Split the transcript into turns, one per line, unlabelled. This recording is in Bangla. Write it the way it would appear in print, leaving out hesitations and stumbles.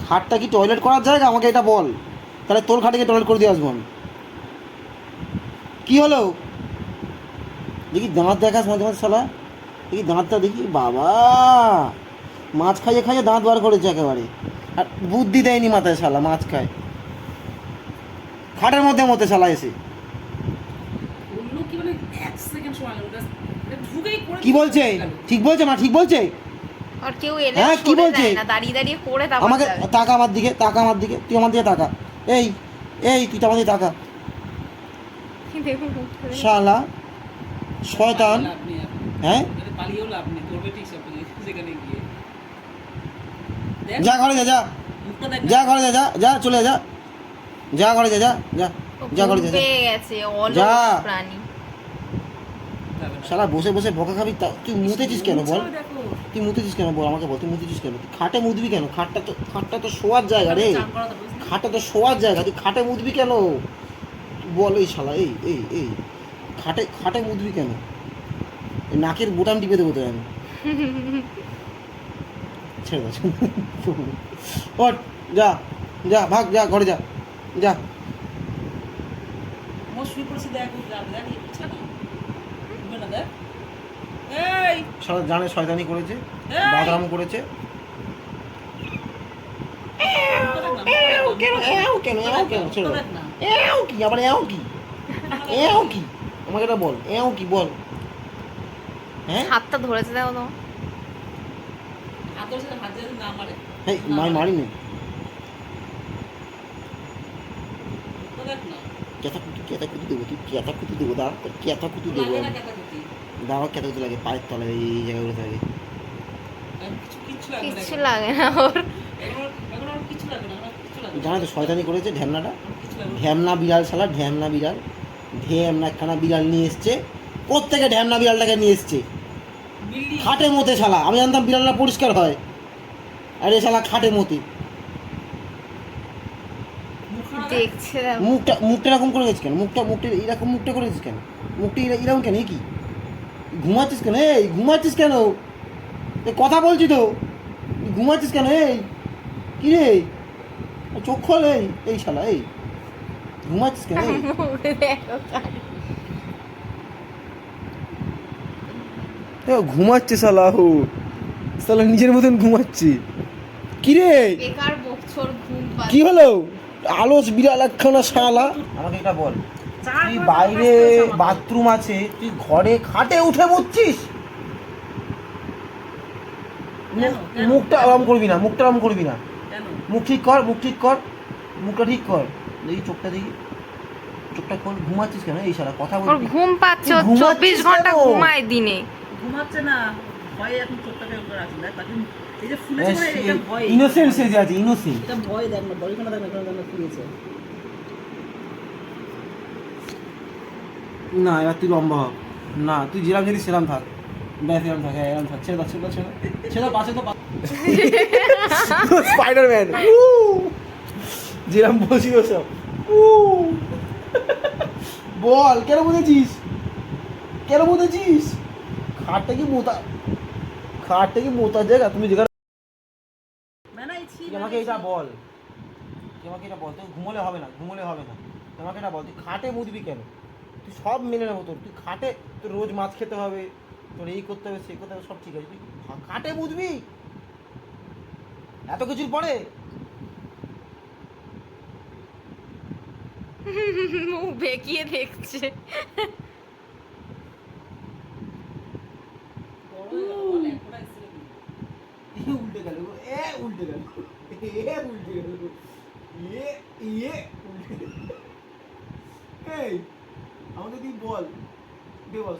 খাটটা কি টয়লেট করার জায়গা? আমাকে এটা বল, তাহলে তোর খাটে টয়লেট করে দিয়ে আসবো আমি। কী হলো দেখি, দাঁত দেখাস মাঝে মাঝে শালা, দেখি দাঁতটা দেখি। বাবা, মাছ খাইয়ে খাইয়ে দাঁত বার করেছে একেবারে, আর বুদ্ধি দেয়নি মাথায় শালা, মাছ খায় খাটের মধ্যে মধ্যে শালা এসে। কি বলছে? ঠিক বলছে মা, ঠিক বলছে।
আর কেউ এলে
হ্যাঁ, কি বলছে?
না, দাঁড়িয়ে দাঁড়িয়ে করে তারপর
আমাকে তাকা, আমার দিকে তাকা, আমার দিকে, তুই আমার দিকে তাকা। এই এই তুই তো আমার দিকে তাকা শালা শয়তান। হ্যাঁ, যা ঘরে যা, যা যা ঘরে যা, যা যা চলে যা, যা ঘরে যা, যা যা যা ঘরে যা, যা। শালা বসে বসে বকা খাবি, তুই মুতেছিস কেন বল? তুই মুতেছিস কেন বল, আমাকে বল, তুই মুতেছিস কেন? তুই খাটে মুতবি কেন? খাটটা তো শোয়ার জায়গা রে, খাটটা তো শোয়ার জায়গা, তুই খাটে মুতবি কেন বল? এই শালা, এই এই এই খাটে মুতবি কেন? নাকের বোতাম টিপে দেবো তোর আমি। ছেড়ে দাও, ওঠ, যা যা, ভাগ, যা ঘরে যা, যা। শালা জানে শয়তানি করেছে, বাদাম করেছে। কি আবার কি? কি আমাকে এটা বল, কি বল? হ্যাঁ,
হাতটা ধরেছে, দাও তো।
এই মারিনি। কেতা কুতি দেবো, তুই কেতা কুতি দেবো, দাঁড়া কেতা কুতি দেবো, দাঁড়া কেতা কুতি লাগে পায়ের তলায়, এই জায়গাগুলো থাকে।
কিচ্ছু লাগে না ওর।
জানো তো শয়তানি করেছে ঢ্যামনাটা, ঢ্যামনা বিড়াল শালা, ঢ্যামনা বিড়াল, ঢ্যামনা একখানা বিড়াল নিয়ে এসছে। কোত্থেকে ঢ্যামনা বিড়ালটাকে নিয়ে এসছে? খাটে মতে শালা, আমি জানতাম বিড়ালটা পরিষ্কার হয়, আরে শালা খাটে মতে।
দেখছে
মুখটা এরকম করে গেছিস কেন? মুখটা এরকম মুখটা করে গেছিস কেন? মুখটা এরকম কেন? কি ঘুমাচ্ছিস কেন? এই ঘুমাচ্ছিস কেন? এই কথা বলছি তো, ঘুমাচ্ছিস কেন? এই কি রে, চোখ খোল, এই শালা, এই ঘুমাচ্ছিস কেন? ঘুমাচ্ছে শালা, শালা নিজের মতন ঘুমাচ্ছে। কি রে, কি হলো? আলস বিড়াল একখানা শালা। আমাকে এটা বল, তুই বাইরে বাথরুম আছে, তুই ঘরে খাটে উঠে মুতছিস? মুখটা আরাম করবি না, মুখটা আরাম করবি না, মুখ ঠিক কর, মুখটা ঠিক কর, দেখি চোখটা দেখি, চোখটা খোল। ঘুমাচ্ছিস কেন? এই শালা কথা বল,
ঘুম পাচ্ছে, 24 ঘন্টা ঘুমায় দিনে।
ঘুমাচ্ছে না, ভয়ে এখন চোখটাকে উপরে রাখি না, তাকে এই যে ফুলেছে মানে এটা ভয়,
ইনোসেন্ট সেজে আছে, ইনোসেন্ট।
এটা ভয়, দেখ না বডিখানা, দেখ না কেন ফুলেছে।
না এবার তুই লম্বা হ, না তুই যেরাম যদি সেরাম থাক, ব্যাস এরম থাক, হ্যাঁ এরম থাক, ছেড়ে দাও, ছেড়ে দাও, পাশে তো স্পাইডারম্যান, যেরাম বলছিল সব। বল কেন বুঝেছিস? খাটটা কি মোতার জায়গা? তুমি যেখানে, আমাকে এটা বল, তুই ঘুমোলে হবে না, তোমাকে এটা বল, তুই খাটে মুদবি কেন? তুই সব মেনে নেবো তোর, তুই খাটে, তোর রোজ মাছ খেতে হবে, তোর এই করতে হবে, সেই করতে হবে, সব ঠিক আছে, তুই খাটে মুদবি এত কিছুর পরে?
মুখ বেঁকিয়ে দেখছে।
উল্টে গেল, উল্টে গেল, এই আমাকে তুই বল, উঠে বস,